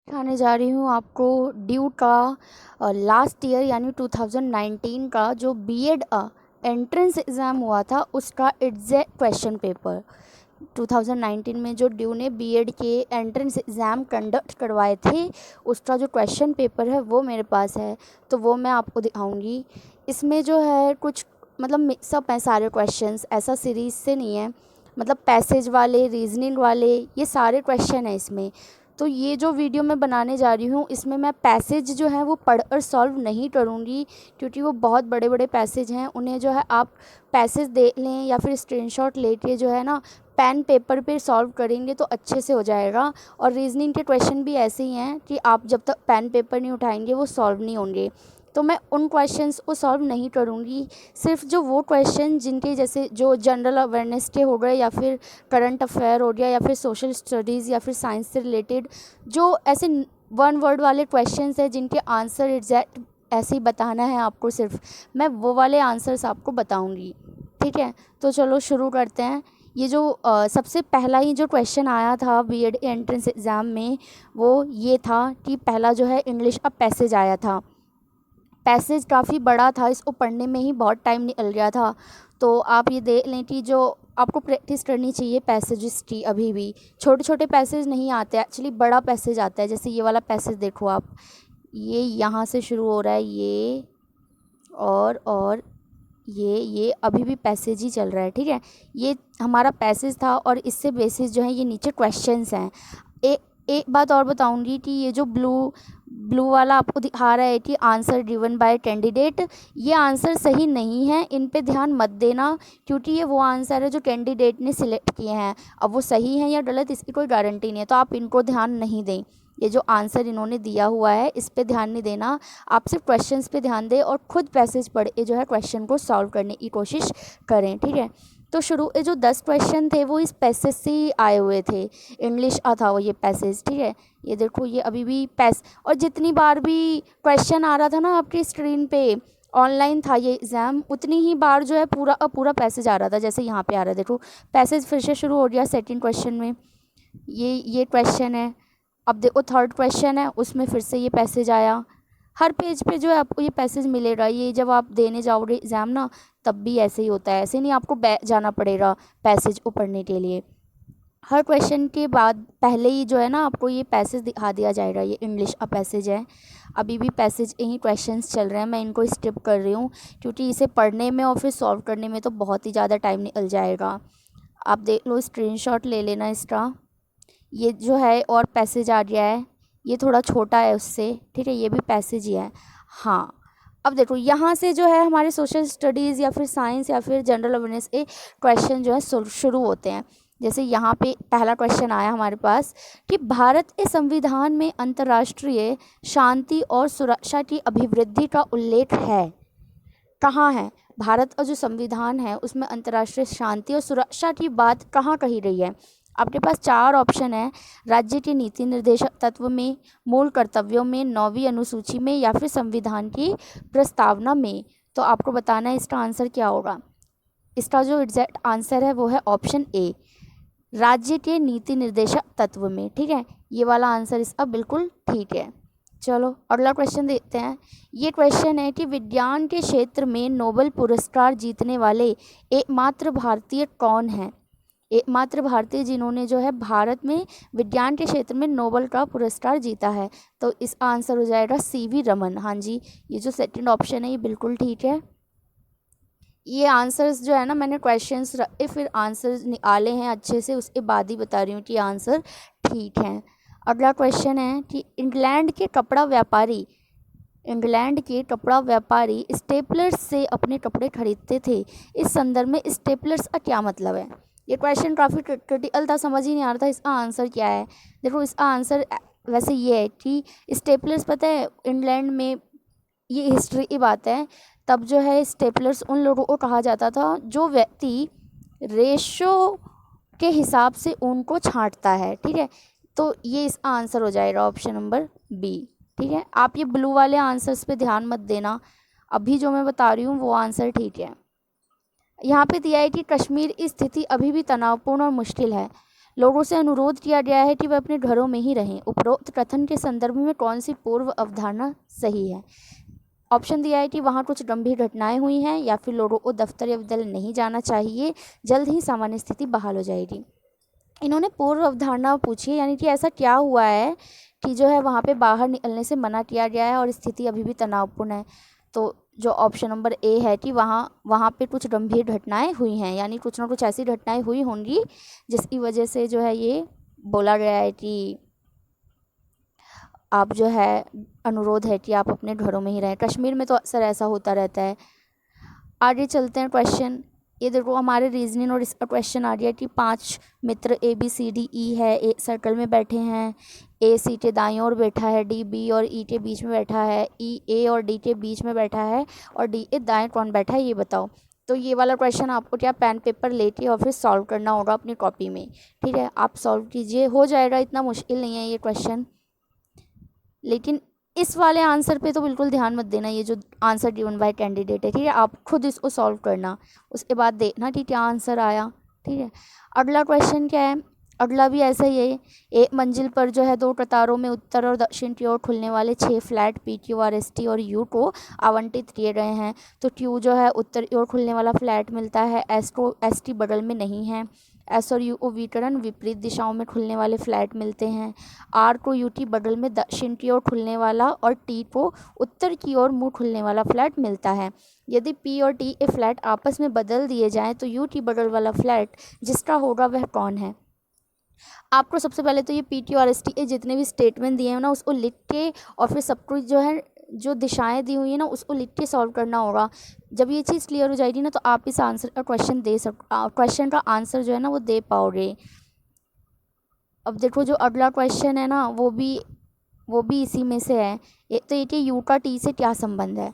दिखाने जा रही हूँ आपको ड्यू का लास्ट ईयर यानी 2019 का जो बीएड एंट्रेंस एग्ज़ाम हुआ था उसका एग्जैक्ट क्वेश्चन पेपर। 2019 में जो ड्यू ने बीएड के एंट्रेंस एग्ज़ाम कंडक्ट करवाए थे उसका जो क्वेश्चन पेपर है वो मेरे पास है, तो वो मैं आपको दिखाऊंगी। इसमें जो है कुछ मतलब मिक्सअप हैं सारे क्वेश्चंस, ऐसा सीरीज़ से नहीं है, मतलब पैसेज वाले रीजनिंग वाले ये सारे क्वेश्चन हैं इसमें। तो ये जो वीडियो मैं बनाने जा रही हूँ इसमें मैं पैसेज जो है वो पढ़कर सॉल्व नहीं करूँगी, क्योंकि वो बहुत बड़े बड़े पैसेज हैं। उन्हें जो है आप पैसेज देख लें या फिर स्क्रीनशॉट लेके जो है ना पेन पेपर पे सॉल्व करेंगे तो अच्छे से हो जाएगा। और रीजनिंग के क्वेश्चन भी ऐसे ही हैं कि आप जब तक पेन पेपर नहीं उठाएंगे वो सॉल्व नहीं होंगे। तो मैं उन क्वेश्चंस को सॉल्व नहीं करूँगी, सिर्फ जो वो क्वेश्चन जिनके जैसे जो जनरल अवेयरनेस के हो गए या फिर करंट अफेयर हो गया या फिर सोशल स्टडीज़ या फिर साइंस से रिलेटेड जो ऐसे वन वर्ड वाले क्वेश्चंस हैं जिनके आंसर एग्जैक्ट ऐसे ही बताना है आपको, सिर्फ मैं वो वाले आंसर्स आपको बताऊंगी। ठीक है, तो चलो शुरू करते हैं। ये जो सबसे पहला ही जो क्वेश्चन आया था बीएड एंट्रेंस एग्ज़ाम में वो ये था कि पहला जो है इंग्लिश का पैसेज आया था। पैसेज काफ़ी बड़ा था, इसको पढ़ने में ही बहुत टाइम निकल गया था। तो आप ये देख लें कि जो आपको प्रैक्टिस करनी चाहिए पैसेजेस की, अभी भी छोटे छोटे पैसेज नहीं आते, एक्चुअली बड़ा पैसेज आता है। जैसे ये वाला पैसेज देखो आप, ये यहाँ से शुरू हो रहा है ये और ये अभी भी पैसेज ही चल रहा है। ठीक है, ये हमारा पैसेज था और इससे बेसिस जो है ये नीचे क्वेश्चंस हैं। एक बात और बताऊंगी कि ये जो ब्लू ब्लू वाला आपको दिखा रहा है कि आंसर गिवन बाय कैंडिडेट, ये आंसर सही नहीं है, इन पे ध्यान मत देना, क्योंकि ये वो आंसर है जो कैंडिडेट ने सिलेक्ट किए हैं। अब वो सही है या गलत इसकी कोई गारंटी नहीं है, तो आप इनको ध्यान नहीं दें। ये जो आंसर इन्होंने दिया हुआ है इस पे ध्यान नहीं देना, आप सिर्फ क्वेश्चंस पे ध्यान दें और खुद पैसेज पढ़ के जो है क्वेश्चन को सॉल्व करने की कोशिश करें। ठीक है, तो शुरू जो 10 क्वेश्चन थे वो इस पैसेज से ही आए हुए थे, इंग्लिश का था वो ये पैसेज। ठीक है, ये देखो ये अभी भी और जितनी बार भी क्वेश्चन आ रहा था ना आपकी स्क्रीन पे, ऑनलाइन था ये एग्ज़ाम, उतनी ही बार जो है पूरा पैसेज आ रहा था। जैसे यहाँ पे आ रहा है देखो, पैसेज फिर से शुरू हो गया सेकंड क्वेश्चन में, ये क्वेश्चन है। अब देखो थर्ड क्वेश्चन है, उसमें फिर से ये पैसेज आया। हर पेज पे जो है आपको ये पैसेज मिलेगा। ये जब आप देने जाओगे एग्ज़ाम ना तब भी ऐसे ही होता है, ऐसे नहीं आपको बैठ जाना पड़ेगा पैसेज को पढ़ने के लिए। हर क्वेश्चन के बाद पहले ही जो है ना आपको ये पैसेज दिखा दिया जाएगा, ये इंग्लिश का पैसेज है। अभी भी पैसेज यही क्वेश्चंस चल रहे हैं, मैं इनको स्किप कर रही हूँ क्योंकि इसे पढ़ने में और फिर सॉल्व करने में तो बहुत ही ज़्यादा टाइम निकल जाएगा। आप देख लो, स्क्रीनशॉट ले लेना इसका। ये जो है और पैसेज आ गया है, ये थोड़ा छोटा है उससे। ठीक है, ये भी पैसेज ही है। हाँ, अब देखो यहाँ से जो है हमारे सोशल स्टडीज़ या फिर साइंस या फिर जनरल अवेयरनेस के क्वेश्चन जो है शुरू होते हैं। जैसे यहाँ पे पहला क्वेश्चन आया हमारे पास कि भारत के संविधान में अंतर्राष्ट्रीय शांति और सुरक्षा की अभिवृद्धि का उल्लेख है। कहाँ है? भारत का जो संविधान है उसमें अंतर्राष्ट्रीय शांति और सुरक्षा की बात कहाँ कही गई है? आपके पास 4 ऑप्शन है, राज्य के नीति निर्देशक तत्व में, मूल कर्तव्यों में, 9वीं अनुसूची में या फिर संविधान की प्रस्तावना में। तो आपको बताना है इसका आंसर क्या होगा। इसका जो एग्जैक्ट आंसर है वो है ऑप्शन ए, राज्य के नीति निर्देशक तत्व में। ठीक है, ये वाला आंसर इसका बिल्कुल ठीक है। चलो अगला क्वेश्चन देखते हैं। ये क्वेश्चन है कि विज्ञान के क्षेत्र में नोबेल पुरस्कार जीतने वाले एकमात्र भारतीय कौन हैं? एकमात्र भारतीय जिन्होंने जो है भारत में विज्ञान के क्षेत्र में नोबेल का पुरस्कार जीता है। तो इसका आंसर हो जाएगा सीवी रमन। हाँ जी, ये जो सेकंड ऑप्शन है ये बिल्कुल ठीक है। ये आंसर्स जो है ना मैंने क्वेश्चंस रखे फिर आंसर्स निकाले हैं अच्छे से, उसके बाद ही बता रही हूँ कि आंसर ठीक है। अगला क्वेश्चन है कि इंग्लैंड के कपड़ा व्यापारी स्टेपलर्स से अपने कपड़े खरीदते थे, इस संदर्भ में स्टेपलर्स का क्या मतलब है? ये क्वेश्चन काफ़ी क्रिटिकल था, समझ ही नहीं आ रहा था इसका आंसर क्या है। देखो इसका आंसर वैसे ये है कि स्टेपलर्स, पता है इंग्लैंड में, ये हिस्ट्री की बात है, तब जो है स्टेपलर्स उन लोगों को कहा जाता था जो व्यक्ति रेशो के हिसाब से ऊन को छांटता है। ठीक है, तो ये इसका आंसर हो जाएगा ऑप्शन नंबर बी। ठीक है, आप ये ब्लू वाले आंसर्स पे ध्यान मत देना, अभी जो मैं बता रही हूँ वो आंसर ठीक है। यहाँ पे दिया है कि कश्मीर की स्थिति अभी भी तनावपूर्ण और मुश्किल है। लोगों से अनुरोध किया गया है कि वे अपने घरों में ही रहें। उपरोक्त कथन के संदर्भ में कौन सी पूर्व अवधारणा सही है? ऑप्शन दिया है कि वहाँ कुछ गंभीर घटनाएं हुई हैं, या फिर लोगों को दफ्तर या विद्यालय नहीं जाना चाहिए, जल्द ही सामान्य स्थिति बहाल हो जाएगी। इन्होंने पूर्व अवधारणा पूछी है, यानी कि ऐसा क्या हुआ है कि जो है वहाँ पे बाहर निकलने से मना किया गया है और स्थिति अभी भी तनावपूर्ण है। तो जो ऑप्शन नंबर ए है कि वहाँ पे कुछ गंभीर घटनाएं हुई हैं, यानी कुछ ना कुछ ऐसी घटनाएं हुई होंगी जिसकी वजह से जो है ये बोला गया है कि आप जो है अनुरोध है कि आप अपने घरों में ही रहें। कश्मीर में तो अक्सर ऐसा होता रहता है। आगे चलते हैं क्वेश्चन। ये देखो हमारे रीजनिंग और इसका क्वेश्चन आ गया कि 5 मित्र ABCDE है, एक सर्कल में बैठे हैं। A C के दाईं ओर बैठा है, D B और E के बीच में बैठा है, E A और D के बीच में बैठा है, और D A दाएं कौन बैठा है ये बताओ। तो ये वाला क्वेश्चन आपको क्या पेन पेपर लेके और फिर सॉल्व करना होगा अपनी कॉपी में। ठीक है, आप सॉल्व कीजिए, हो जाएगा, इतना मुश्किल नहीं है ये क्वेश्चन। लेकिन इस वाले आंसर पे तो बिल्कुल ध्यान मत देना, ये जो आंसर गिवन बाय कैंडिडेट है। ठीक है, आप खुद इसको सॉल्व करना, उसके बाद देखना कि क्या आंसर आया। ठीक है, अगला क्वेश्चन क्या है? अगला भी ऐसा ही है। एक मंजिल पर जो है 2 कतारों में उत्तर और दक्षिण की ओर खुलने वाले 6 फ्लैट PQ और ST और U को आवंटित किए गए हैं। तो Q जो है उत्तर की ओर खुलने वाला फ्लैट मिलता है, S को ST बगल में नहीं है, S और U को विकर्ण विपरीत दिशाओं में खुलने वाले फ्लैट मिलते हैं, R को UT बगल में दक्षिण की ओर खुलने वाला और T को उत्तर की ओर मुँह खुलने वाला फ्लैट मिलता है। यदि P और T ए फ्लैट आपस में बदल दिए जाएं तो UT बगल वाला फ्लैट जिसका होगा वह कौन है? आपको सबसे पहले तो ये PQ और ST जितने भी स्टेटमेंट दिए हैं ना उसको लिख के और फिर सब कुछ जो है जो दिशाएं दी हुई है ना उसको लिख के सॉल्व करना होगा। जब ये चीज़ क्लियर हो जाएगी ना तो आप इस आंसर का क्वेश्चन का आंसर जो है ना वो दे पाओगे। अब देखो जो अगला क्वेश्चन है ना वो भी इसी में से है। तो ये U का T से क्या संबंध है?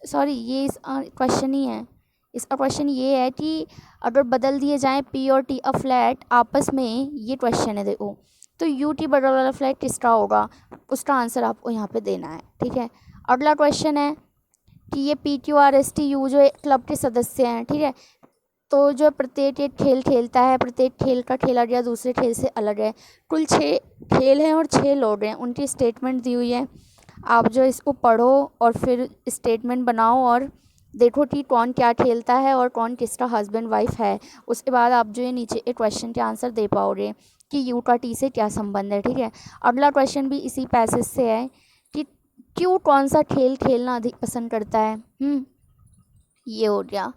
सॉरी, ये इस क्वेश्चन ही है। इसका क्वेश्चन ये है कि अगर बदल दिए जाएं P और T अ फ्लैट आपस में, ये क्वेश्चन है देखो, तो UT बगल वाला फ्लैट किसका होगा, उसका आंसर आपको यहाँ पे देना है। ठीक है, अगला क्वेश्चन है कि ये PQ और ST U जो एक क्लब के सदस्य हैं। ठीक है, तो जो प्रत्येक एक खेल खेलता है, प्रत्येक खेल का खेला गया दूसरे खेल से अलग है। कुल 6 खेल हैं और 6 लोग हैं, उनकी स्टेटमेंट दी हुई है। आप जो इसको पढ़ो और फिर स्टेटमेंट बनाओ और देखो कि कौन क्या खेलता है और कौन किसका हस्बैंड वाइफ है। उसके बाद आप जो ये नीचे एक क्वेश्चन के आंसर दे पाओगे कि U का T से क्या संबंध है। ठीक है, अगला क्वेश्चन भी इसी पैसेज से है कि क्यों कौन सा खेल खेलना अधिक पसंद करता है। ये हो गया।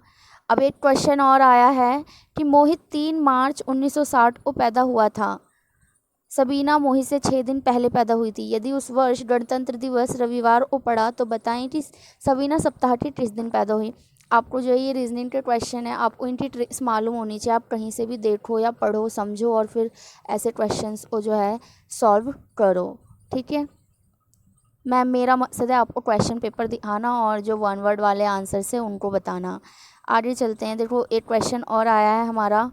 अब एक क्वेश्चन और आया है कि मोहित 3 मार्च 1960 को पैदा हुआ था। सबीना मोहित से 6 दिन पहले पैदा हुई थी। यदि उस वर्ष गणतंत्र दिवस रविवार को पड़ा तो बताएं कि सबीना सप्ताह के किस दिन पैदा हुई। आपको जो है ये रीजनिंग के क्वेश्चन है, आपको इनकी ट्रिक्स मालूम होनी चाहिए। आप कहीं से भी देखो या पढ़ो समझो और फिर ऐसे क्वेश्चंस को जो है सॉल्व करो। ठीक है, मेरा मकसद है आपको क्वेश्चन पेपर दिखाना और जो 1 वर्ड वाले आंसर से उनको बताना। आगे चलते हैं। देखो एक क्वेश्चन और आया है हमारा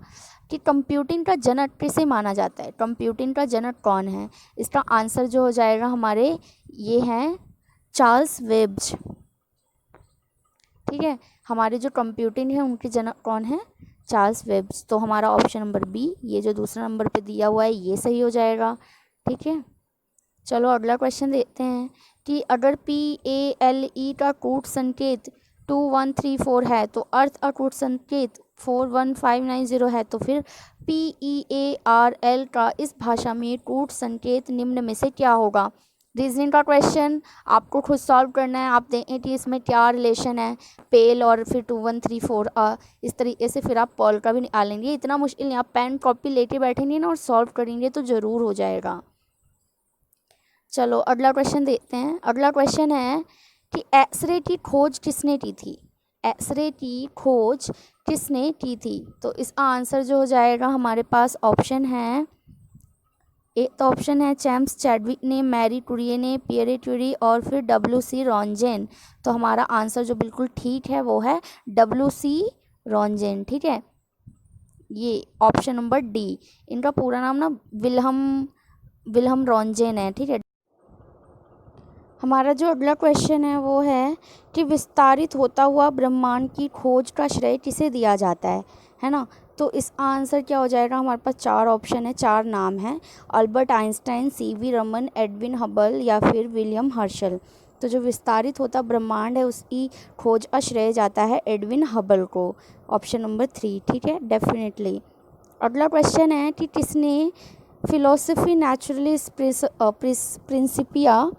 कि कंप्यूटिंग का जनक किसे माना जाता है। कंप्यूटिंग का जनक कौन है? इसका आंसर जो हो जाएगा हमारे ये हैं चार्ल्स वेब्ज। ठीक है, हमारे जो कंप्यूटिंग है उनके जनक कौन है? चार्ल्स वेब्ज। तो हमारा ऑप्शन नंबर बी, ये जो दूसरा नंबर पे दिया हुआ है ये सही हो जाएगा। ठीक है, चलो अगला क्वेश्चन देखते हैं कि अगर PALE का कूट संकेत 2134 है तो अर्थ अकूट संकेत 41590 है, तो फिर PEARL का इस भाषा में कूट संकेत निम्न में से क्या होगा? रीजनिंग का क्वेश्चन आपको खुद सॉल्व करना है। आप देखें कि इसमें क्या रिलेशन है पेल और फिर 2134 इस तरीके से फिर आप पॉल का भी निकालेंगे। इतना मुश्किल नहीं, आप पेन कॉपी लेके बैठेंगे ना और सॉल्व करेंगे तो ज़रूर हो जाएगा। चलो अगला क्वेश्चन देखते हैं। अगला क्वेश्चन है कि एक्सरे की खोज किसने की थी? एक्सरे की खोज किसने की थी? तो इसका आंसर जो हो जाएगा हमारे पास ऑप्शन है, एक तो ऑप्शन है जेम्स चैडविक ने, मैरी कुरिए ने, पियरे क्यूरी और फिर WC रॉन्जेन। तो हमारा आंसर जो बिल्कुल ठीक है वो है WC रॉन्जेन। ठीक है, ये ऑप्शन नंबर डी। इनका पूरा नाम ना विल्हम रॉन्जेन है। ठीक है, हमारा जो अगला क्वेश्चन है वो है कि विस्तारित होता हुआ ब्रह्मांड की खोज का श्रेय किसे दिया जाता है ना। तो इसका आंसर क्या हो जाएगा, हमारे पास 4 ऑप्शन है, 4 नाम हैं, Albert Einstein, CV Raman, Edwin Hubble या फिर विलियम हर्शल। तो जो विस्तारित होता ब्रह्मांड है उसकी खोज का श्रेय जाता है एडविन हबल को, ऑप्शन नंबर 3, ठीक है, डेफिनेटली। अगला क्वेश्चन है कि किसने फिलोसफी नेचुरलिस प्रिंसिपिया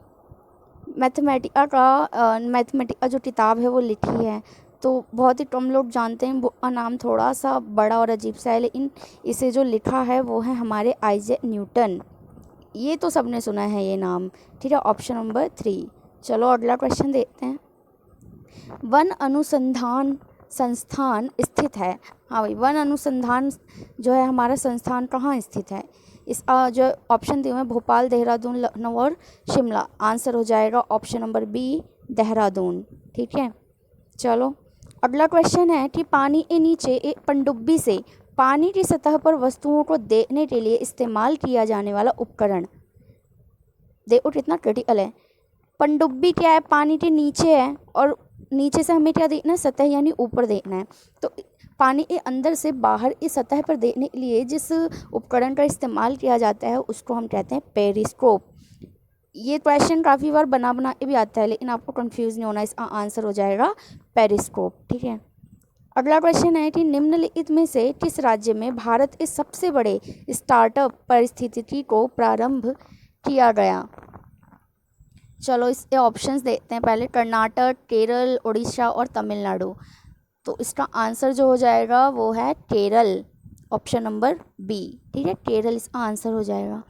मैथमेटिका जो किताब है वो लिखी है। तो बहुत ही कम लोग जानते हैं, बुक का नाम थोड़ा सा बड़ा और अजीब सा है, लेकिन इसे जो लिखा है वो है हमारे आइजैक न्यूटन। ये तो सबने सुना है ये नाम, ठीक है, ऑप्शन नंबर 3। चलो अगला क्वेश्चन देखते हैं। वन अनुसंधान संस्थान स्थित है, हाँ भाई, वन अनुसंधान जो है हमारा संस्थान कहाँ स्थित है। इस जो ऑप्शन दिए हुए हैं भोपाल, देहरादून, लखनऊ और शिमला। आंसर हो जाएगा ऑप्शन नंबर बी, देहरादून, ठीक है। चलो अगला क्वेश्चन है कि पानी के नीचे एक पनडुब्बी से पानी की सतह पर वस्तुओं को देखने के लिए इस्तेमाल किया जाने वाला उपकरण। देखो कितना क्रिटिकल है। पनडुब्बी क्या है, पानी के नीचे है और नीचे से हमें क्या देखना है, सतह यानी ऊपर देखना है। तो पानी के अंदर से बाहर इस सतह पर देखने के लिए जिस उपकरण का इस्तेमाल किया जाता है उसको हम कहते हैं पेरिस्कोप। ये क्वेश्चन काफ़ी बार बना के भी आता है, लेकिन आपको कंफ्यूज नहीं होना, इसका आंसर हो जाएगा पेरिस्कोप, ठीक है। अगला क्वेश्चन है कि निम्नलिखित में से किस राज्य में भारत के सबसे बड़े स्टार्टअप पारिस्थितिकी को प्रारंभ किया गया। चलो इसके ऑप्शंस देखते हैं। पहले कर्नाटक, केरल, उड़ीसा और तमिलनाडु। तो इसका आंसर जो हो जाएगा वो है केरल, ऑप्शन नंबर बी, ठीक है, केरल इसका आंसर हो जाएगा।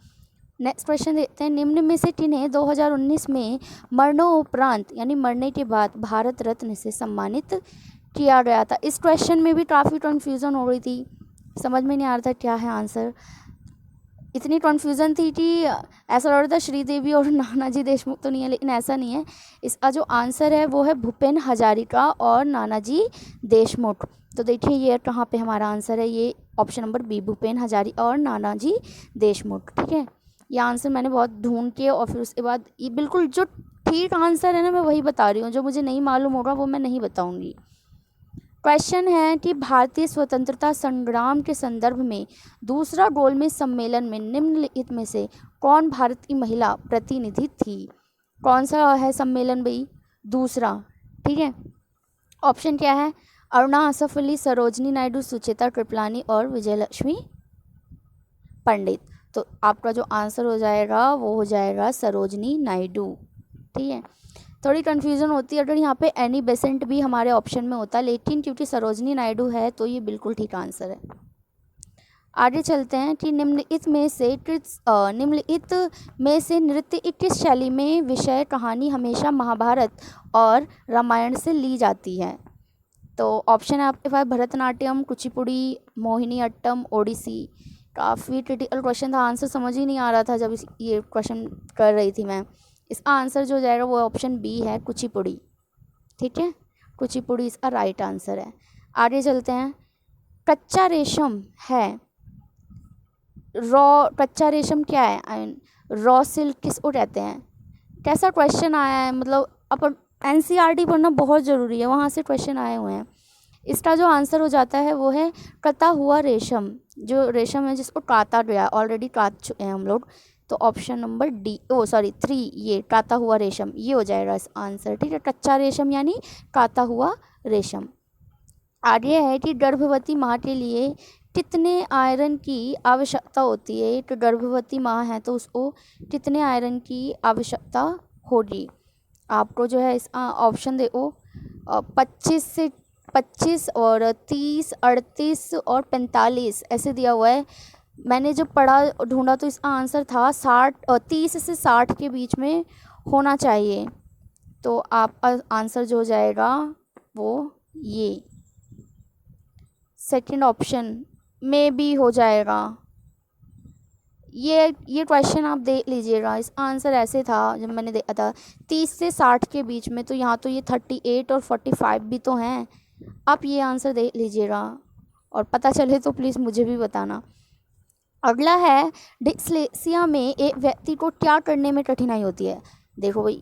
नेक्स्ट क्वेश्चन देखते हैं। निम्न में से किन्हें 2019 में मरणोपरांत यानी मरने के बाद भारत रत्न से सम्मानित किया गया था। इस क्वेश्चन में भी काफ़ी कन्फ्यूज़न हो रही थी, समझ में नहीं आ रहा था क्या है आंसर। इतनी कन्फ्यूज़न थी कि ऐसा लग रहा था श्रीदेवी और नानाजी देशमुख तो नहीं है, लेकिन ऐसा नहीं है। इसका जो आंसर है वो है भूपेन हजारिका और नानाजी देशमुख। तो देखिए ये कहाँ पे हमारा आंसर है, ये option number B, Bhupen Hazarika और नानाजी देशमुख, ठीक है। ये आंसर मैंने बहुत ढूंढ के और फिर उसके बाद ये बिल्कुल जो ठीक आंसर है ना मैं वही बता रही हूँ, जो मुझे नहीं मालूम होगा वो मैं नहीं बताऊँगी। क्वेश्चन है कि भारतीय स्वतंत्रता संग्राम के संदर्भ में दूसरा गोलमेज सम्मेलन में निम्नलिखित में से कौन भारत की महिला प्रतिनिधि थी। कौन सा है सम्मेलन भाई, दूसरा, ठीक है। ऑप्शन क्या है, अरुणा आसफ अली, सरोजनी नायडू, सुचेता कृपलानी और विजयलक्ष्मी पंडित। तो आपका जो आंसर हो जाएगा वो हो जाएगा सरोजनी नायडू, ठीक है। थोड़ी कन्फ्यूज़न होती है अगर यहाँ पे एनी बेसेंट भी हमारे ऑप्शन में होता, लेकिन क्योंकि सरोजनी नायडू है तो ये बिल्कुल ठीक आंसर है। आगे चलते हैं कि निम्नलिखित में से नृत्य की किस शैली में विषय कहानी हमेशा महाभारत और रामायण से ली जाती है। तो ऑप्शन है आपके पास भरतनाट्यम, कुचिपुड़ी, मोहिनी अट्टम, ओडिसी। काफ़ी क्रिटिकल क्वेश्चन था, आंसर समझ ही नहीं आ रहा था जब ये क्वेश्चन कर रही थी मैं। इसका आंसर जो हो जाएगा वो ऑप्शन बी है, कुचिपुड़ी, ठीक है, कुचिपुड़ी इसका राइट आंसर है। आगे चलते हैं। कच्चा रेशम है कच्चा रेशम क्या है, आई मीन रॉ सिल्क किसको कहते हैं। कैसा क्वेश्चन आया है, मतलब अपन एनसीईआरटी पढ़ना बहुत ज़रूरी है, वहाँ से क्वेश्चन आए हुए हैं। इसका जो आंसर हो जाता है वो है कता हुआ रेशम। जो रेशम है जिसको काता गया, ऑलरेडी काट चुके हैं हम लोग, तो ऑप्शन नंबर डी, 3, ये काता हुआ रेशम, ये हो जाएगा इस आंसर, ठीक है। कच्चा रेशम यानी काता हुआ रेशम। आगे है कि गर्भवती माँ के लिए कितने आयरन की आवश्यकता होती है। एक गर्भवती माँ है तो उसको कितने आयरन की आवश्यकता होगी। आपको जो है इस ऑप्शन देखो 25 और 30, 38 और 45 ऐसे दिया हुआ है। मैंने जब पढ़ा ढूंढा तो इसका आंसर था 30 से 60 के बीच में होना चाहिए। तो आपका आंसर जो हो जाएगा वो ये सेकंड ऑप्शन में भी हो जाएगा। ये क्वेश्चन आप देख लीजिएगा, इसका आंसर ऐसे था जब मैंने देखा था 30 से 60 के बीच में, तो यहाँ तो ये 38 और 45 भी तो हैं। आप ये आंसर देख लीजिएगा और पता चले तो प्लीज़ मुझे भी बताना। अगला है डिस्लेक्सिया में एक व्यक्ति को क्या करने में कठिनाई होती है। देखो भाई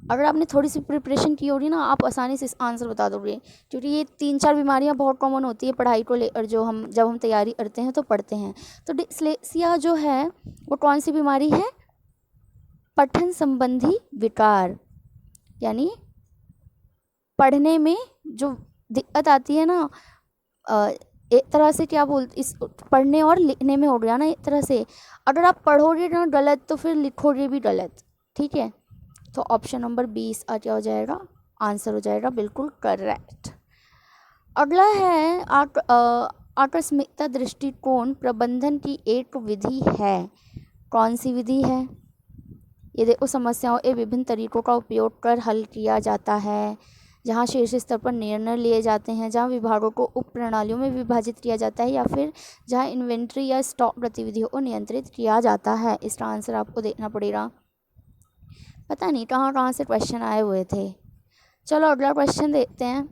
अगर आपने थोड़ी सी प्रिपरेशन की होगी ना, आप आसानी से इस आंसर बता दोगे, क्योंकि ये 3-4 बीमारियां बहुत कॉमन होती है पढ़ाई को लेकर, जो हम जब हम तैयारी करते हैं तो पढ़ते हैं। तो डिस्लेक्सिया जो है वो कौन सी बीमारी है? पठन संबंधी विकार, यानी पढ़ने में जो दिक्कत आती है ना, एक तरह से क्या बोलते, इस पढ़ने और लिखने में हो गया ना एक तरह से। अगर आप पढ़ोगे ना गलत तो फिर लिखोगे भी गलत, ठीक है। तो ऑप्शन नंबर 20 क्या हो जाएगा? आंसर हो जाएगा बिल्कुल करेक्ट। अगला है आकस्मिकता दृष्टिकोण प्रबंधन की एक विधि है। कौन सी विधि है? ये देखो, समस्याओं के विभिन्न तरीकों का उपयोग कर हल किया जाता है, जहाँ शीर्ष स्तर पर निर्णय लिए जाते हैं, जहाँ विभागों को उप प्रणालियों में विभाजित किया जाता है, या फिर जहाँ इन्वेंट्री या स्टॉक गतिविधियों को नियंत्रित किया जाता है। इसका आंसर आपको देखना पड़ेगा। पता नहीं कहाँ कहाँ से क्वेश्चन आए हुए थे। चलो अगला क्वेश्चन देखते हैं।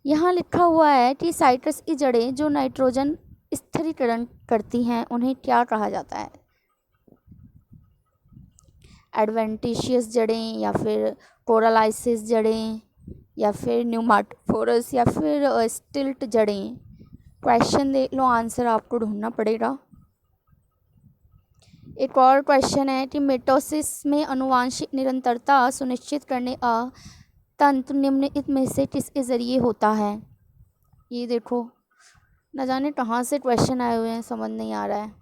यहाँ लिखा हुआ है कि साइट्रस की जड़ें जो नाइट्रोजन स्थिरीकरण करती हैं उन्हें क्या कहा जाता है? एडवेंटिशियस जड़ें, या फिर कोरालाइसिस जड़ें, या फिर न्यूमाटोफोरस, या फिर स्टिल्ट जड़ें। क्वेश्चन देख लो, आंसर आपको ढूंढना पड़ेगा। एक और क्वेश्चन है कि मिटोसिस में आनुवांशिक निरंतरता सुनिश्चित करने का तंत्र निम्नलिखित में से किसके ज़रिए होता है? ये देखो, न जाने कहाँ से क्वेश्चन आए हुए हैं, समझ नहीं आ रहा है।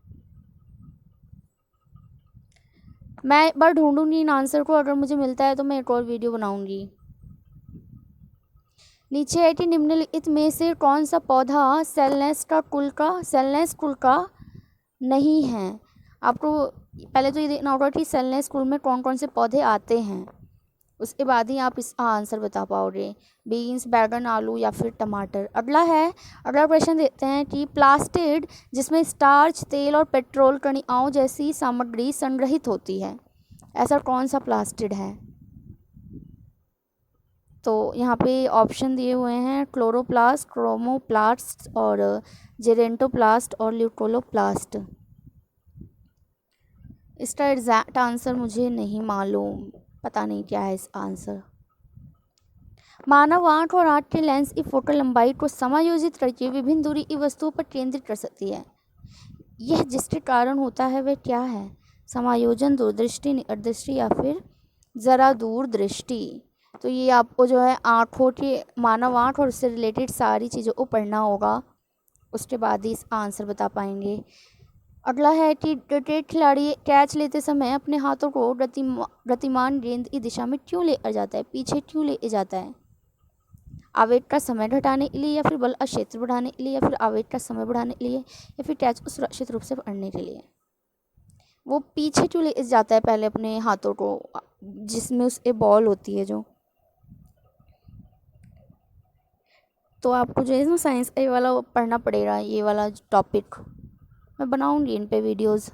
मैं एक बार ढूंढूंगी इन आंसर को, अगर मुझे मिलता है तो मैं एक और वीडियो बनाऊंगी। नीचे है कि निम्नलिखित में से कौन सा पौधा सेलनेस कुल का नहीं है? आपको पहले तो ये देखना होगा कि सेलनेस कुल में कौन कौन से पौधे आते हैं, उसके बाद ही आप इसका आंसर बता पाओगे। बीन्स, बैगन, आलू या फिर टमाटर। अगला क्वेश्चन देखते हैं कि प्लास्टिड जिसमें स्टार्च, तेल और पेट्रोल कणिकाओं जैसी सामग्री संग्रहित होती है, ऐसा कौन सा प्लास्टिड है? तो यहाँ पे ऑप्शन दिए हुए हैं क्लोरोप्लास्ट, क्रोमोप्लास्ट और जेरेंटोप्लास्ट और ल्यूकोलोप्लास्ट। इसका एग्जैक्ट आंसर मुझे नहीं मालूम, पता नहीं क्या है इस आंसर। मानव आँख और आँख के लेंस की फोकल लंबाई को समायोजित करके विभिन्न दूरी की वस्तुओं पर केंद्रित कर सकती है। यह जिसके कारण होता है वह क्या है? समायोजन, दूरदृष्टि, निकट दृष्टि या फिर ज़रा दूर दृष्टि। तो ये आपको जो है आँखों के, मानव आँख और उससे रिलेटेड सारी चीज़ों को पढ़ना होगा, उसके बाद ही इस आंसर बता पाएंगे। अगला है कि क्रिकेट खिलाड़ी कैच लेते समय अपने हाथों को गतिमान गेंद की दिशा में क्यों लेकर जाता है, पीछे क्यों ले जाता है? आवेग का समय घटाने के लिए, या फिर बल क्षेत्र बढ़ाने के लिए, या फिर आवेग का समय बढ़ाने के लिए, या फिर कैच को सुरक्षित रूप से पकड़ने के लिए? वो पीछे क्यों ले जाता है पहले अपने हाथों को, जिसमें उसके बॉल होती है जो। तो आपको जो है ना साइंस का ये वाला पढ़ना पड़ेगा, ये वाला टॉपिक मैं बनाऊंगी इन पे वीडियोस।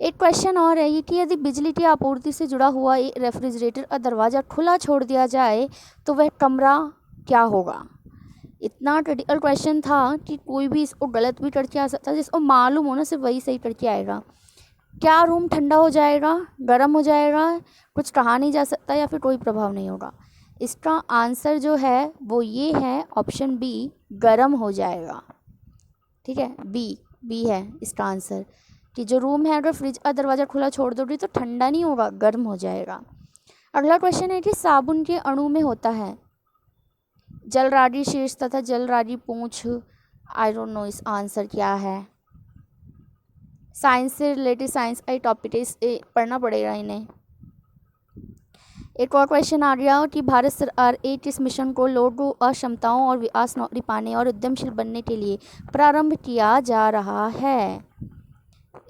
एक क्वेश्चन और है ये कि यदि बिजली की आपूर्ति से जुड़ा हुआ एक रेफ्रिजरेटर का दरवाज़ा खुला छोड़ दिया जाए तो वह कमरा क्या होगा? इतना क्रिटिकल क्वेश्चन था कि कोई भी इसको गलत भी करके आ सकता है, जिसको मालूम हो ना सिर्फ वही सही करके आएगा। क्या रूम ठंडा हो जाएगा, गर्म हो जाएगा, कुछ कहा नहीं जा सकता, या फिर कोई प्रभाव नहीं होगा? इसका आंसर जो है वो ये है ऑप्शन बी, गर्म हो जाएगा। ठीक है, बी है इसका आंसर, कि जो रूम है अगर फ्रिज का दरवाज़ा खुला छोड़ दोगे तो ठंडा नहीं होगा, गर्म हो जाएगा। अगला क्वेश्चन है कि साबुन के अणु में होता है जलराडि शीर्ष तथा जलराडि पूंछ। आई डोंट नो इस आंसर क्या है। साइंस से रिलेटेड साइंस का टॉपिक पढ़ना पड़ेगा इन्हें। एक और क्वेश्चन आ गया कि भारत सरकार इस मिशन को लोगों अक्षमताओं और विकास नौकरी पाने और उद्यमशील बनने के लिए प्रारंभ किया जा रहा है।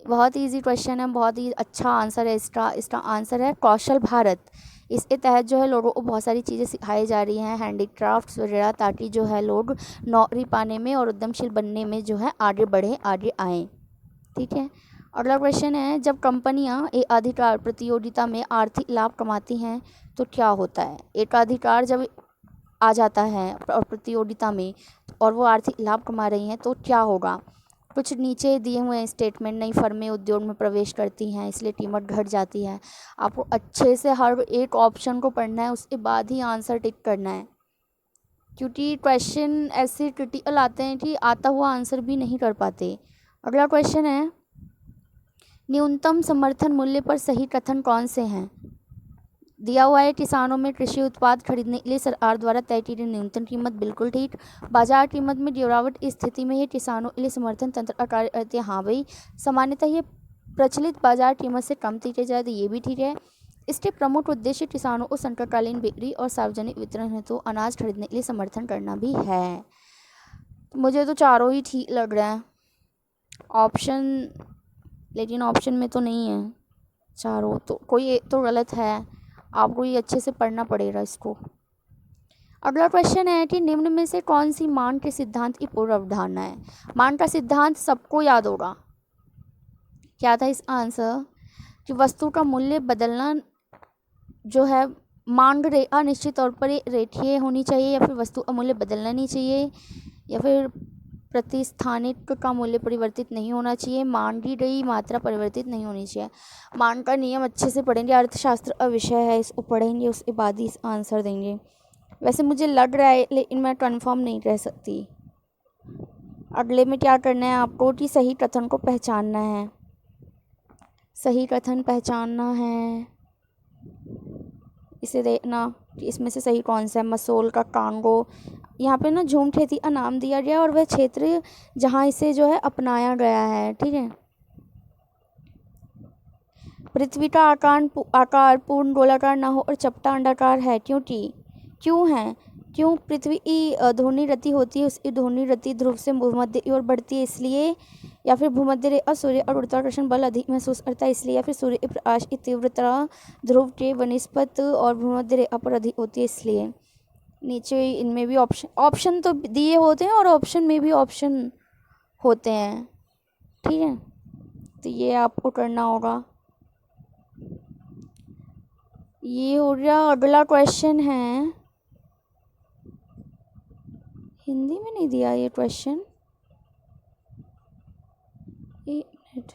बहुत इजी क्वेश्चन है, बहुत ही अच्छा आंसर है इसका आंसर है कौशल भारत। इसके तहत जो है लोगों को बहुत सारी चीज़ें सिखाई जा रही हैं, हैंडीक्राफ्ट्स वगैरह, ताकि जो है लोग नौकरी पाने में और उद्यमशील बनने में जो है आगे बढ़ें, आगे आएँ। ठीक है, अगला क्वेश्चन है जब कंपनियां एकाधिकार प्रतियोगिता में आर्थिक लाभ कमाती हैं तो क्या होता है? एकाधिकार जब आ जाता है और प्रतियोगिता में और वो आर्थिक लाभ कमा रही हैं तो क्या होगा? कुछ नीचे दिए हुए स्टेटमेंट, नई फर्में उद्योग में प्रवेश करती हैं इसलिए कीमत घट जाती है। आपको अच्छे से हर एक ऑप्शन को पढ़ना है, उसके बाद ही आंसर टिक करना है, क्योंकि क्वेश्चन ऐसे क्रिटिकल आते हैं कि आता हुआ आंसर भी नहीं कर पाते। अगला क्वेश्चन है, न्यूनतम समर्थन मूल्य पर सही कथन कौन से हैं? दिया हुआ है, किसानों में कृषि उत्पाद खरीदने के लिए सरकार द्वारा तय की गई न्यूनतम कीमत, बिल्कुल ठीक। बाजार कीमत में गिरावट की स्थिति में ये किसानों के लिए समर्थन तंत्र का कार्य करते हैं, हाँ भाई। सामान्यतः ये प्रचलित बाजार कीमत से कम की जाए तो ये भी ठीक है। इसके प्रमुख उद्देश्य किसानों को संकटकालीन बिक्री और सार्वजनिक वितरण हेतु अनाज खरीदने के लिए समर्थन करना भी है। मुझे तो चारों ही ठीक लग रहा है ऑप्शन, लेकिन ऑप्शन में तो नहीं है चारों, तो कोई एक तो गलत है। आपको ये अच्छे से पढ़ना पड़ेगा इसको। अगला क्वेश्चन है कि निम्न में से कौन सी मांग के सिद्धांत की पूर्व अवधारणा है? मांग का सिद्धांत सबको याद होगा, क्या था इसका आंसर? कि वस्तु का मूल्य बदलना जो है, मांग रेखा निश्चित तौर पर रेखीय होनी चाहिए, या फिर वस्तु का मूल्य बदलना नहीं चाहिए, या फिर प्रतिस्थानिक का मूल्य परिवर्तित नहीं होना चाहिए, मांगी गई मात्रा परिवर्तित नहीं होनी चाहिए। मांग का नियम अच्छे से पढ़ेंगे, अर्थशास्त्र का विषय है, इसको पढ़ेंगे उसके बाद ही इस आंसर देंगे। वैसे मुझे लग रहा है, लेकिन मैं कंफर्म नहीं कह सकती। अगले में क्या करना है आपको कि सही कथन को पहचानना है, सही कथन पहचानना है, इसे देखना कि इसमें से सही कौन सा है। मसोल का कांगो, यहाँ पे ना झूम खेती का नाम दिया गया और वह क्षेत्र जहाँ इसे जो है अपनाया गया है, ठीक है। पृथ्वी का आकार पूर्ण गोलाकार ना हो और चपटा अंडाकार है, क्यों है? क्यों पृथ्वी की ध्रुवीय गति होती है, उसकी ध्रुवीय गति ध्रुव से भूमध्य की ओर बढ़ती है इसलिए, या फिर भूमध्य रेखा सूर्य और गुरुत्वाकर्षण बल अधिक महसूस करता है इसलिए, या फिर सूर्य के प्रकाश की तीव्रता ध्रुव के वनिस्पत और भूमध्य रेखा पर अधिक होती है इसलिए। नीचे इनमें भी ऑप्शन तो दिए होते हैं और ऑप्शन में भी ऑप्शन होते हैं, ठीक है। तो ये आपको करना होगा। ये हो गया। अगला क्वेश्चन है, हिंदी में नहीं दिया ये क्वेश्चन, एक मिनट।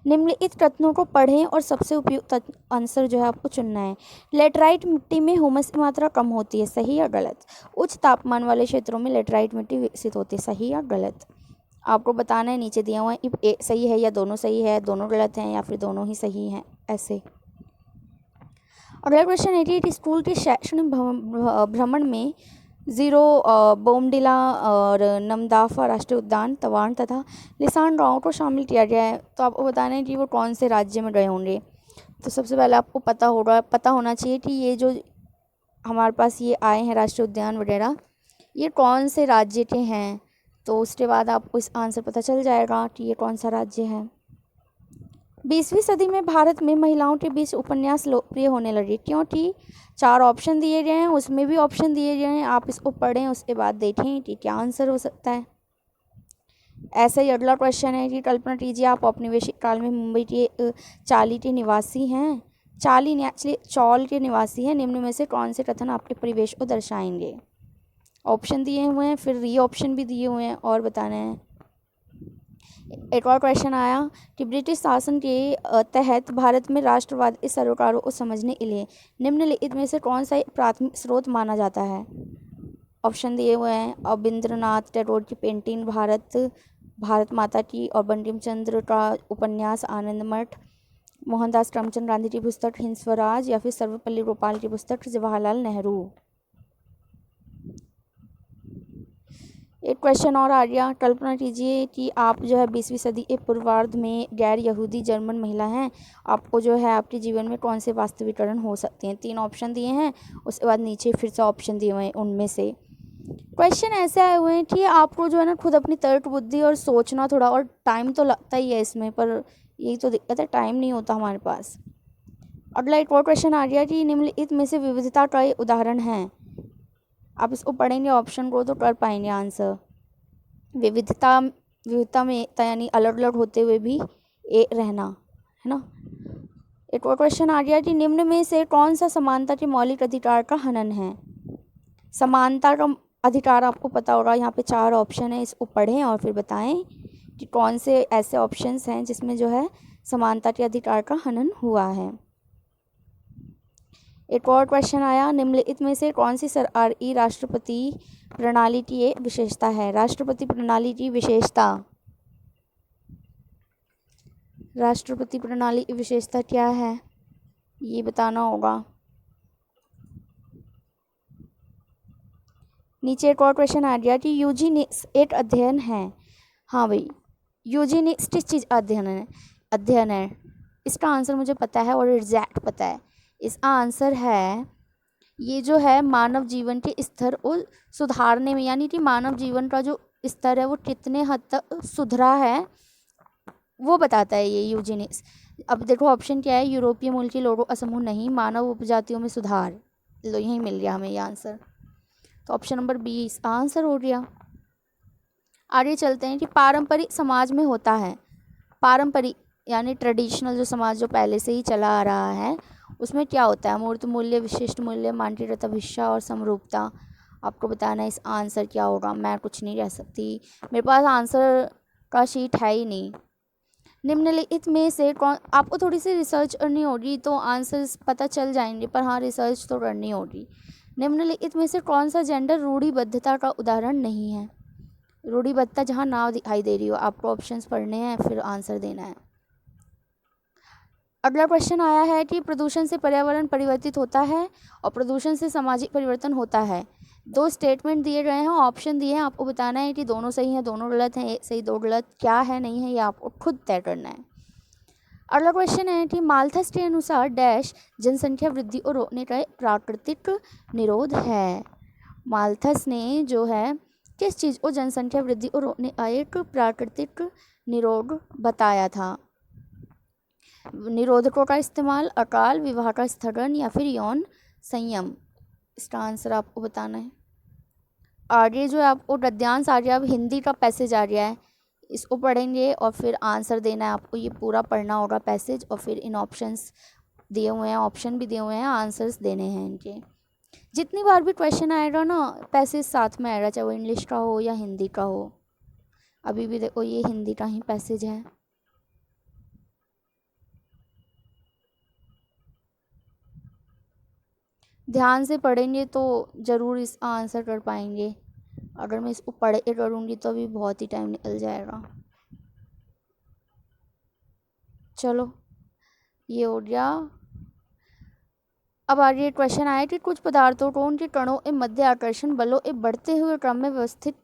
निम्नलिखित कथनों को पढ़ें और सबसे उपयुक्त आंसर जो है आपको चुनना है। लेटराइट मिट्टी में ह्यूमस की मात्रा कम होती है, सही या गलत? उच्च तापमान वाले क्षेत्रों में लेटराइट मिट्टी विकसित होती है, सही या गलत? आपको बताना है, नीचे दिया हुआ है सही है या दोनों सही है, दोनों गलत हैं या फिर दोनों ही सही हैं, ऐसे। अगला क्वेश्चन है कि स्कूल के शैक्षणिक भ्रमण में ज़ीरो बोमडिला और नमदाफा राष्ट्रीय उद्यान, तवांग तथा लिसान गाँव को शामिल किया गया है। तो आपको बताना है कि वो कौन से राज्य में गए होंगे। तो सबसे पहले आपको पता होना चाहिए कि ये जो हमारे पास ये आए हैं राष्ट्रीय उद्यान वगैरह, ये कौन से राज्य के हैं। तो उसके बाद आपको इस आंसर पता चल जाएगा कि ये कौन सा राज्य है। 20वीं सदी में भारत में महिलाओं के बीच उपन्यास लोकप्रिय होने लगे, क्योंकि 4 ऑप्शन दिए गए हैं, उसमें भी ऑप्शन दिए गए हैं, आप इसको पढ़ें उसके बाद देखें कि क्या आंसर हो सकता है। ऐसा ही अगला क्वेश्चन है कि कल्पना कीजिए आप औपनिवेशिक काल में मुंबई के चाली के निवासी हैं, चौल के निवासी हैं, निम्न में से कौन से कथन आपके परिवेश को दर्शाएंगे। ऑप्शन दिए हुए हैं, फिर री ऑप्शन भी दिए हुए हैं और बताना है। एक और क्वेश्चन आया कि ब्रिटिश शासन के तहत भारत में राष्ट्रवाद के सरोकारों को समझने के लिए निम्नलिखित में से कौन सा प्राथमिक स्रोत माना जाता है। ऑप्शन दिए हुए हैं, रविंद्रनाथ टैगोर की पेंटिंग भारत माता की और बंकिम चंद्र का उपन्यास आनंदमठ, मोहनदास करमचंद गांधी की पुस्तक हिंद स्वराज, या फिर सर्वपल्ली गोपाल की पुस्तक जवाहरलाल नेहरू। एक क्वेश्चन और आ गया, कल्पना कीजिए कि आप जो है 20वीं सदी के पूर्वार्ध में गैर यहूदी जर्मन महिला हैं, आपको जो है आपके जीवन में कौन से वास्तविकरण हो सकते हैं। 3 ऑप्शन दिए हैं, उसके बाद नीचे फिर से ऑप्शन दिए हुए हैं, उनमें से क्वेश्चन ऐसे आए हुए हैं कि आपको जो है ना खुद अपनी तर्क बुद्धि और सोचना थोड़ा, और टाइम तो लगता ही है इसमें, पर यही तो दिक्कत है, टाइम नहीं होता हमारे पास। अगला एक और क्वेश्चन आ गया कि निम्नलिखित में से विविधता का एक उदाहरण है। आप इसको पढ़ेंगे ऑप्शन को तो कर पाएंगे आंसर। विविधता में यानी अलग अलग होते हुए भी एक रहना, है ना। एक और क्वेश्चन आ गया कि निम्न में से कौन सा समानता के मौलिक अधिकार का हनन है। समानता का अधिकार आपको पता होगा, यहाँ पे 4 ऑप्शन है, इसको पढ़ें और फिर बताएं कि कौन से ऐसे ऑप्शंस हैं जिसमें जो है समानता के अधिकार का हनन हुआ है। एक और क्वेश्चन आया, निम्नलिखित में से कौन सी सरकारी राष्ट्रपति प्रणाली की एक विशेषता है? राष्ट्रपति प्रणाली की विशेषता, राष्ट्रपति प्रणाली की विशेषता क्या है, ये बताना होगा। नीचे एक और क्वेश्चन आ गया कि यूजीनिक्स एक अध्ययन है। हाँ भाई, यूजीनिक्स किस चीज़ अध्ययन है? इसका आंसर मुझे पता है और एग्जैक्ट पता है। इसका आंसर है, ये जो है मानव जीवन के स्तर को सुधारने में, यानी कि मानव जीवन का जो स्तर है वो कितने हद तक सुधरा है वो बताता है ये यूजीनिक्स। अब देखो ऑप्शन क्या है, यूरोपीय मूल के लोगों का समूह नहीं, मानव उपजातियों में सुधार। लो यहीं मिल गया हमें ये आंसर, तो ऑप्शन नंबर 20 आंसर हो गया। आगे चलते हैं कि पारंपरिक समाज में होता है, पारंपरिक यानी ट्रेडिशनल जो समाज जो पहले से ही चला आ रहा है उसमें क्या होता है? मूर्त मूल्य, विशिष्ट मूल्य, मानकीकृत अभिष्ठा और समरूपता। आपको बताना है इस आंसर क्या होगा। मैं कुछ नहीं कह सकती, मेरे पास आंसर का शीट है ही नहीं। निम्नलिखित में से कौन, आपको थोड़ी सी रिसर्च करनी होगी तो आंसर्स पता चल जाएंगे, पर हाँ रिसर्च तो करनी होगी। निम्नलिखित में से कौन सा जेंडर रूढ़िबद्धता का उदाहरण नहीं है? रूढ़िबद्धता जहाँ नाव दिखाई दे रही हो, आपको ऑप्शंस पढ़ने हैं फिर आंसर देना है। अगला क्वेश्चन आया है कि प्रदूषण से पर्यावरण परिवर्तित होता है और प्रदूषण से सामाजिक परिवर्तन होता है। 2 स्टेटमेंट दिए गए हैं, ऑप्शन दिए हैं, आपको बताना है कि दोनों सही हैं, दोनों गलत हैं, एक सही 2 गलत, क्या है नहीं है ये आपको खुद तय करना है। अगला क्वेश्चन है कि माल्थस के अनुसार डैश जनसंख्या वृद्धि को रोकने का एक प्राकृतिक निरोध है। माल्थस ने जो है किस चीज़ को जनसंख्या वृद्धि को रोकने का एक प्राकृतिक निरोध बताया था? निरोधकों का इस्तेमाल, अकाल, विवाह का स्थगन या फिर यौन संयम। इसका आंसर आपको बताना है। आगे जो है आपको गद्यांश आ गया, अब हिंदी का पैसेज आ गया है, इसको पढ़ेंगे और फिर आंसर देना है आपको। ये पूरा पढ़ना होगा पैसेज और फिर इन ऑप्शंस दिए हुए हैं, ऑप्शन भी दिए हुए हैं, आंसर्स देने हैं इनके। जितनी बार भी क्वेश्चन आएगा ना पैसेज साथ में आएगा, चाहे वो इंग्लिश का हो या हिंदी का हो। अभी भी देखो ये हिंदी का ही पैसेज है। ध्यान से पढ़ेंगे तो ज़रूर इसका आंसर कर पाएंगे, अगर मैं इसको पढ़ के करूँगी तो अभी बहुत ही टाइम निकल जाएगा। चलो ये हो गया। अब आगे क्वेश्चन आया कि कुछ पदार्थों को उनके कणों के मध्य आकर्षण बलों के बढ़ते हुए क्रम में व्यवस्थित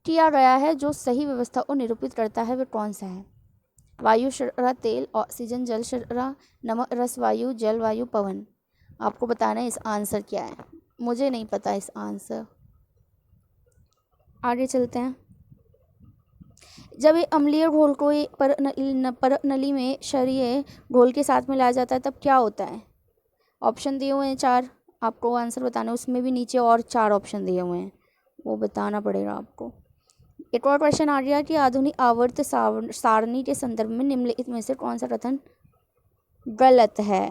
किया गया है, जो सही व्यवस्था को निरूपित करता है, वह कौन सा है? वायु, शर्करा, तेल, ऑक्सीजन, जल, शर्करा, नमक, रस, वायु, जल, वायु, पवन। आपको बताना है इस आंसर क्या है। मुझे नहीं पता इस आंसर। आगे चलते हैं। जब एक अम्लीय घोल को परत नली में क्षारीय घोल के साथ मिलाया जाता है तब क्या होता है? ऑप्शन दिए हुए हैं 4, आपको आंसर बताना है। उसमें भी नीचे और 4 ऑप्शन दिए हुए हैं, वो बताना पड़ेगा आपको। एक और क्वेश्चन आ गया कि आधुनिक आवर्त सारणी के संदर्भ में निम्नलिखित में से कौन सा कथन गलत है?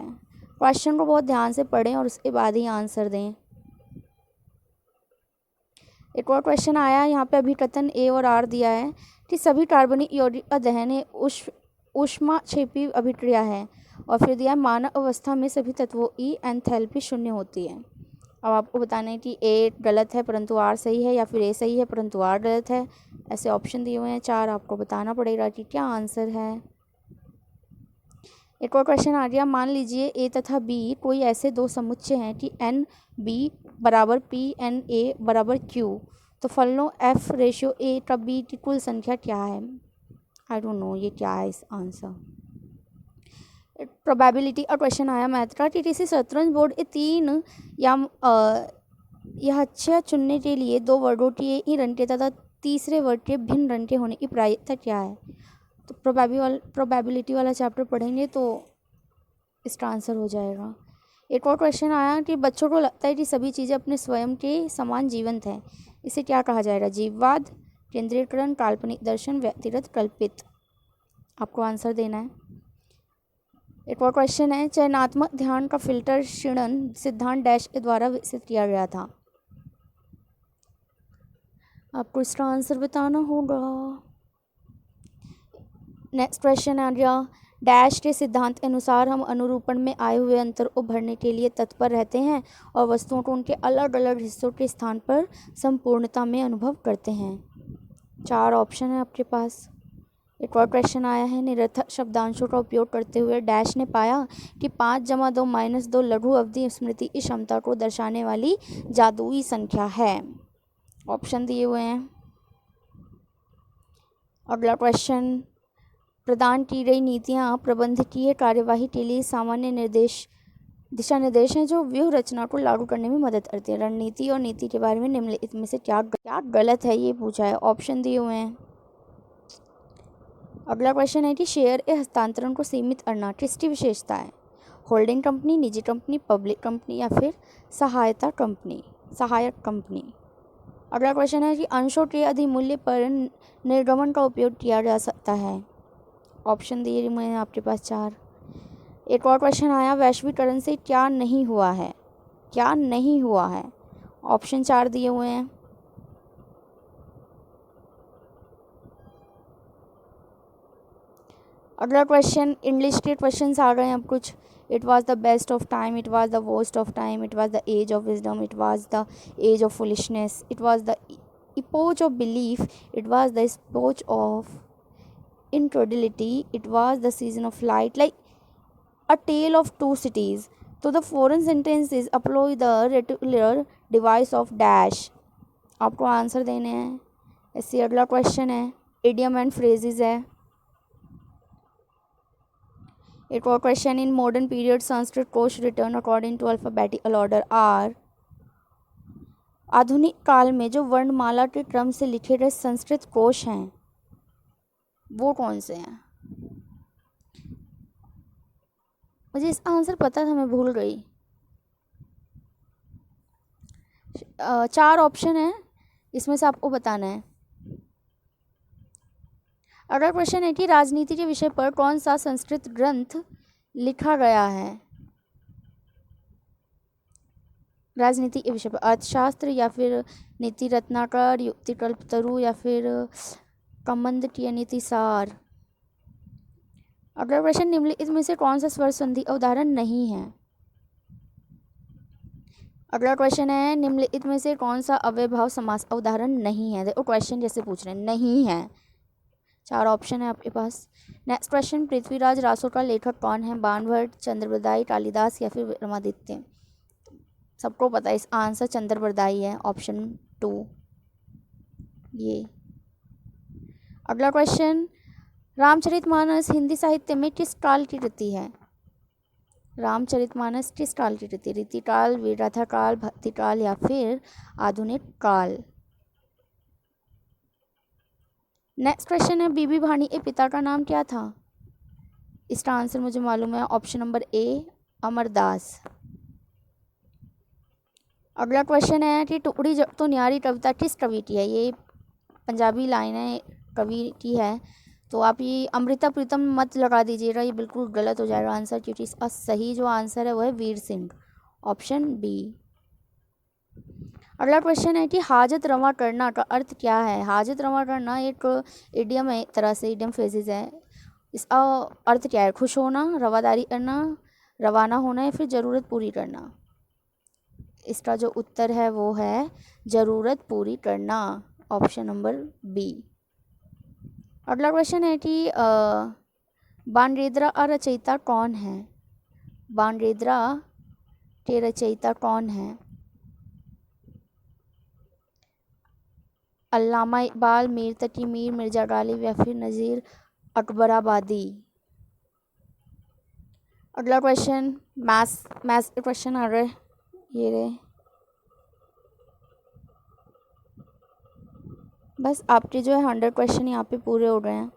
क्वेश्चन को बहुत ध्यान से पढ़ें और उसके बाद ही आंसर दें। एक और क्वेश्चन आया, यहाँ पे अभी कथन ए और आर दिया है कि सभी कार्बनिक यौगिक का दहन ऊष्माक्षेपी अभिक्रिया है, और फिर दिया मानव अवस्था में सभी तत्वों की एंथैल्पी 0 होती है। अब आपको बताना है कि ए गलत है परंतु आर सही है, या फिर ए सही है परंतु आर गलत है। ऐसे ऑप्शन दिए हुए हैं 4, आपको बताना पड़ेगा कि क्या आंसर है। एक और क्वेश्चन आ गया, मान लीजिए ए तथा बी कोई ऐसे 2 समुच्चय हैं कि एन बी बराबर पी एन ए बराबर क्यू, तो फलनों एफ रेशियो ए का बी की कुल संख्या क्या है? आई डोंट नो ये क्या है इस आंसर। प्रोबेबिलिटी और क्वेश्चन आया मैथ का कि किसी शतरंज बोर्ड के 3 या अच्छा चुनने के लिए 2 वर्गों की एक ही रंग के तथा तीसरे वर्ग के भिन्न रंग के होने की प्रायिकता क्या है? तो प्रोबेबिलिटी वाला चैप्टर पढ़ेंगे तो इसका आंसर हो जाएगा। एक और क्वेश्चन आया कि बच्चों को लगता है कि सभी चीज़ें अपने स्वयं के समान जीवंत हैं, इसे क्या कहा जाएगा? जीववाद, केंद्रीयकरण, काल्पनिक दर्शन, व्यक्तिगत कल्पित। आपको आंसर देना है। एक और क्वेश्चन है, चयनात्मक ध्यान का फिल्टर क्षीणन सिद्धांत डैश के द्वारा विकसित किया गया था। आपको इसका आंसर बताना होगा। नेक्स्ट क्वेश्चन आ गया, डैश के सिद्धांत के अनुसार हम अनुरूपण में आए हुए अंतर को भरने के लिए तत्पर रहते हैं और वस्तुओं को उनके अलग अलग हिस्सों के स्थान पर संपूर्णता में अनुभव करते हैं। 4 ऑप्शन है आपके पास। एक और क्वेश्चन आया है, निरर्थक शब्दांशों का उपयोग करते हुए डैश ने पाया कि 5+2 - 2 लघु अवधि स्मृति की क्षमता को दर्शाने वाली जादुई संख्या है। ऑप्शन दिए हुए हैं। अगला क्वेश्चन, प्रदान की गई नीतियाँ प्रबंधकीय कार्यवाही के लिए सामान्य दिशा निर्देश हैं जो व्यूह रचना को लागू करने में मदद करते हैं। रणनीति और नीति के बारे में निम्नलिखित में से क्या गलत है, ये पूछा है। ऑप्शन दिए हुए हैं। अगला क्वेश्चन है कि शेयर के हस्तांतरण को सीमित करना किसकी विशेषता है? होल्डिंग कंपनी, निजी कंपनी, पब्लिक कंपनी या फिर सहायक कंपनी। अगला क्वेश्चन है कि अंशों के अधिमूल्य पर निर्गमन का उपयोग किया जा सकता है। ऑप्शन दिए हुए हैं आपके पास 4। एक और क्वेश्चन आया, वैश्वीकरण से क्या नहीं हुआ है? ऑप्शन 4 दिए हुए हैं। अगला क्वेश्चन, इंग्लिश के क्वेश्चंस आ गए हैं अब कुछ। It was the best of time, it was the worst of time, it was the age of wisdom, it was the age of foolishness, it was the epoch of belief, it was the epoch of incredulity, it was the season of light, like a tale of two cities. तो the foreign sentences employ the reticular device of dash. आपको answer देने हैं। इससे अगला question है, idiom and phrases है। एक और question, in modern period Sanskrit kosh written according to alphabetical order are. आधुनिक काल में जो वर्णमाला के क्रम से लिखे गए संस्कृत कोश हैं वो कौन से हैं? मुझे इसका आंसर पता था, मैं भूल गई। 4 ऑप्शन है, इसमें से आपको बताना है। अगला क्वेश्चन है कि राजनीति के विषय पर कौन सा संस्कृत ग्रंथ लिखा गया है? राजनीति के विषय पर अर्थशास्त्र या फिर नीति रत्नाकर, युक्तिकल्पतरु या फिर कमंडकीय नीतिसार। अगला क्वेश्चन, निम्नलिखित में से कौन सा स्वर संधि उदाहरण नहीं है? अगला क्वेश्चन है, निम्नलिखित में से कौन सा अव्ययभाव समास उदाहरण नहीं है? देखो क्वेश्चन जैसे पूछ रहे हैं, नहीं है। 4 ऑप्शन है आपके पास। नेक्स्ट क्वेश्चन, पृथ्वीराज रासो का लेखक कौन है? बाणभट्ट, चंद्रबरदाई, कालिदास या फिर विक्रमादित्य। सबको पता है, इस आंसर चंद्रबरदाई है, ऑप्शन 2 ये। अगला क्वेश्चन, रामचरितमानस हिंदी साहित्य में किस काल की कृति है? रामचरितमानस किस काल की कृति? रीतिकाल, वीरगाथा काल, भक्तिकाल या फिर आधुनिक काल। नेक्स्ट क्वेश्चन है, बीबी भानी के पिता का नाम क्या था? इसका आंसर मुझे मालूम है, ऑप्शन नंबर ए अमरदास। अगला क्वेश्चन है कि टुकड़ी जब तो न्यारी कविता किस कवि की है? ये पंजाबी लाइन है, कवि की है। तो आप ये अमृता प्रीतम मत लगा दीजिएगा, ये बिल्कुल गलत हो जाएगा आंसर, क्योंकि इसका सही जो आंसर है वो है वीर सिंह, ऑप्शन बी। अगला क्वेश्चन है कि हाजत रवा करना का अर्थ क्या है? हाजत रवा करना एक इडियम है, एक तरह से इडियम फ्रेजेज है। इसका अर्थ क्या है? खुश होना, रवादारी करना, रवाना होना या फिर ज़रूरत पूरी करना। इसका जो उत्तर है वो है ज़रूरत पूरी करना, ऑप्शन नंबर बी। अगला क्वेश्चन है कि बाणरेद्रा का रचयिता कौन है? बाणरेद्रा के रचयिता कौन है? अल्लामा इकबाल, मीर तकी मीर, मिर्जा गालिब या फिर नज़ीर अकबराबादी। अगला क्वेश्चन, मैथ्स के क्वेश्चन आ रहे, ये रहे। बस आपके जो है 100 क्वेश्चन यहाँ पे पूरे हो गए हैं।